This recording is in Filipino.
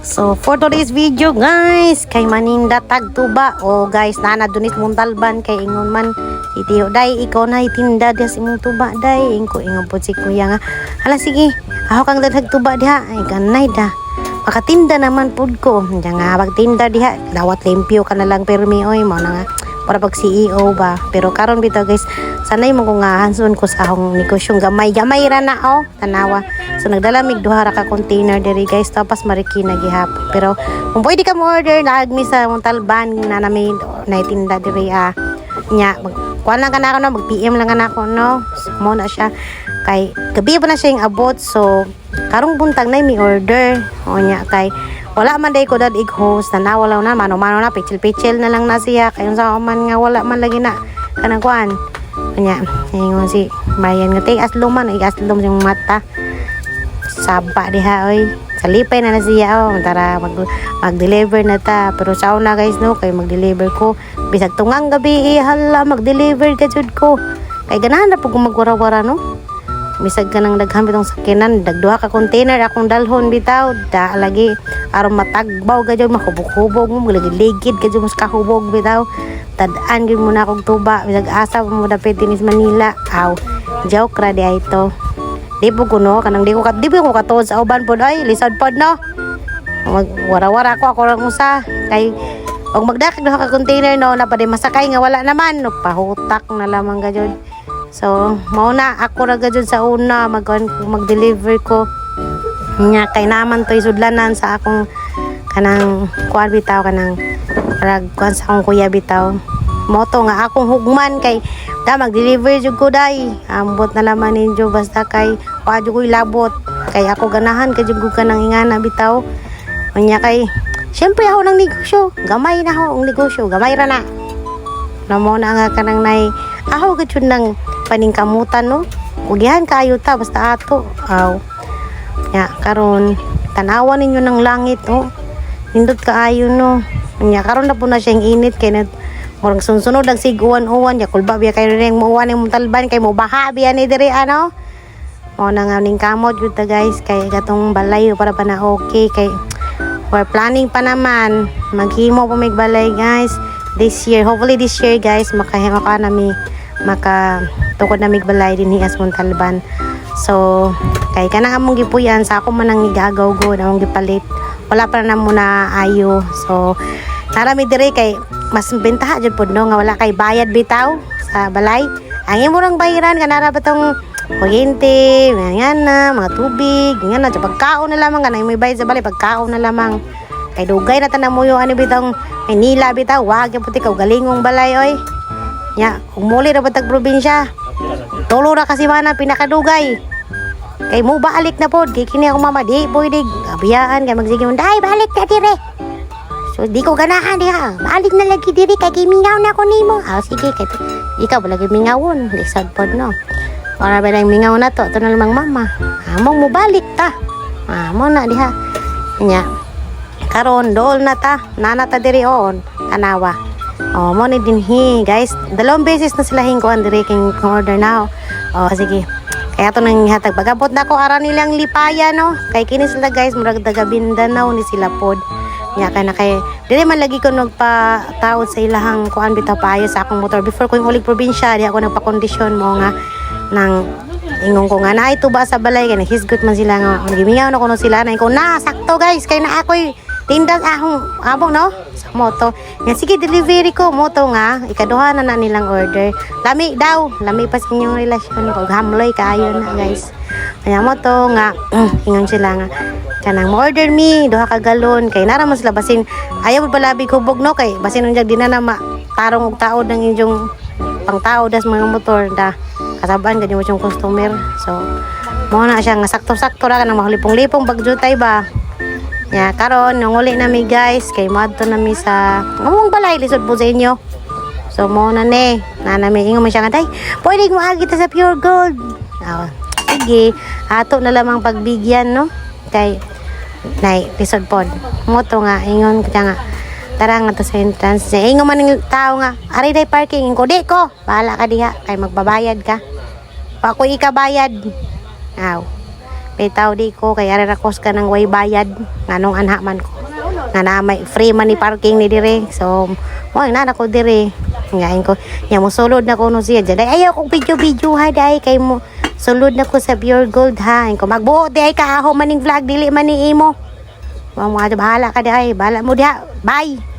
So for today's video guys, kay maninda tagtuba o guys nana dunis muntalban kay ingon man itiyo day ikaw na itinda dia si mong tuba day ingko ingon po si kuya nga hala sige ako kang tagtuba diha ay ganay da makatinda naman pud ko diya nga pagtinda diha dawat limpyo ka na lang permi oy mo na nga para pag CEO ba pero karon bitaw guys sanay mo ko nga hanson ko sa akong negosyong gamay ra na oh tanawa so nagdala mig duha ra ka container diri guys tapos mariki na gihapon pero kung pwede ka mo order naagmi sa Montalban na namin naitinda diri nya kuan lang kana ako no mag PM lang kana ako no so, mo na siya kay gabi pa na siya yung abot so karong buntag na mi order o nya kay wala man day ko dad host na wala na mano-mano na pichil-pichil na lang na siya kayon sa man nga wala man lagi na kanang kuan kanya ingon si Marian nga tay aslom man aslom yung mata saba diha oy salipay na siya oh tara mag-deliver na ta pero sa una guys no kay mag-deliver ko bisag tungang gabi hala mag-deliver ka jud ko kay ganahan na pug magwara-wara no bisag ka nang daghan bitong sakinan dagduha ka container akong dalhon bitaw da lagi aron matagbaw ka jud makubog-hubog mo ligid ka jud mas kahubog bitaw tad-an gyud mo na akong tuba bisag asa mo dapit dinis Manila aw joke ra di ay ito di po kuno kanang di ko katuod sa uban pod ay lisod pod no wara-wara ako lang usa kay og magdakag duha ka container no na pa di masakay nga wala naman no pahutak na lamang ka jud so mao na ako ra gud sa una mag-deliver ko nya kay naman toy sudlanan sa akong kanang kuan bitaw kanang rag kuan sa akong kuya bitaw moto nga akong hugman kay da mag-deliver jud ko day ambot na laman ninyo basta kay wa jud ko ilabot kay ako ganahan kay jud ko kanang ingana bitaw nya kay syempre ako nang negosyo gamay na ako ang negosyo gamay ra na mo na nga kanang nay ako gud jud nang paningkamutan no ugihan kayo ta basta ato aw ya karon tanawan ninyo ng langit no nindot kaayo no nya karon na po na siyang init kay na murag sunsunod ang siguan-uwan ya kulba biya kay ring muuwan ng Montalban kay mo baha biya ni diri ano mo na nga ning kamot jud ta guys kay gatong balay para pa na okay kay we're planning pa naman maghimo pa mig balay guys this year hopefully this year guys makahimo ka nami maka tukod na mig balay din as Montalban so kay kanang among gipuyan sa ako man ang igagaw go among gipalit wala pa na muna ayo so narami dire kay mas bentaha jud pod no nga wala kay bayad bitaw sa balay ang imo rang bayaran kanara batong kuryente nga mga tubig nga na pagkaon na lamang kanay may bayad sa balay pagkaon na lamang kay dugay na tanan mo yo ani bitong Manila bitaw wag yung puti ka galingong balay oy nya umuli ra batag probinsya tulo ra kasi mana pinakadugay kay mo balik na pod kay kini ako mama di boy dig abiyaan kay magsige mo dai balik na dire so di ko ganahan diha balik na lagi diri kay gimingaw na ko nimo sige kay ikaw lagi mingawon lisad pod no para ba nang mingaw na to na lamang mama among mo balik ta mo na diha nya karon dool na ta nana ta diri on tanawa mo ni dinhi guys dalawang beses na sila hingkuan diri king order now sige kaya to nang hatag pagabot na ko ara nilang lipaya no kay kini sila guys murag daga Mindanao ni sila pod nya kay na kay dili man lagi ko nagpataod sa ilahang kuan bitaw payo sa akong motor before ko yung ulig probinsya di ako nagpa-kondisyon mo nga nang ingon ko nga na ito ba sa balay kay naghisgot man sila nga nagimingaw na kuno sila na ko na sakto guys kay na ako'y tindas ahong abong no sa moto nga sige delivery ko moto nga ikaduha na nilang order lami pa sa inyong relasyon kog hamloy kaayo na guys kaya moto nga ingon sila nga kanang order me duha ka galon kay nara man sila basin ayaw palabi hubog no kay basin unjag di na tarong og taod ng inyong pangtao das mga motor da kasabaan ganyan mo yung customer so mo na siya nga sakto-sakto ra kanang mahulipong-lipong bagjutay ba ya karon nung uli nami guys kay madto nami sa among balay lisod po sa inyo so mo na ni nanami ingon man siya nga day pwede mo agi ta sa Pure Gold sige ato na lamang pagbigyan no kay nay lisod pod mo to nga ingon ko nga tara nga to sa entrance ingon man ning tao nga ari day parking ko di ko bahala ka diha kay magbabayad ka pa ko ikabayad bitaw di ko kay ari rakos ka nang way bayad nganong anha man ko nga na may free man ni parking ni dire. So mo na ko dire. Ngayon ko nya mo sulod na ko no siya day ayaw kong video ha day kay mo sulod na ko sa Pure Gold ha. Ko magbuo day ka maning vlog dili man ni imo. Mga bahala ka day, bahala mo diha. Bye.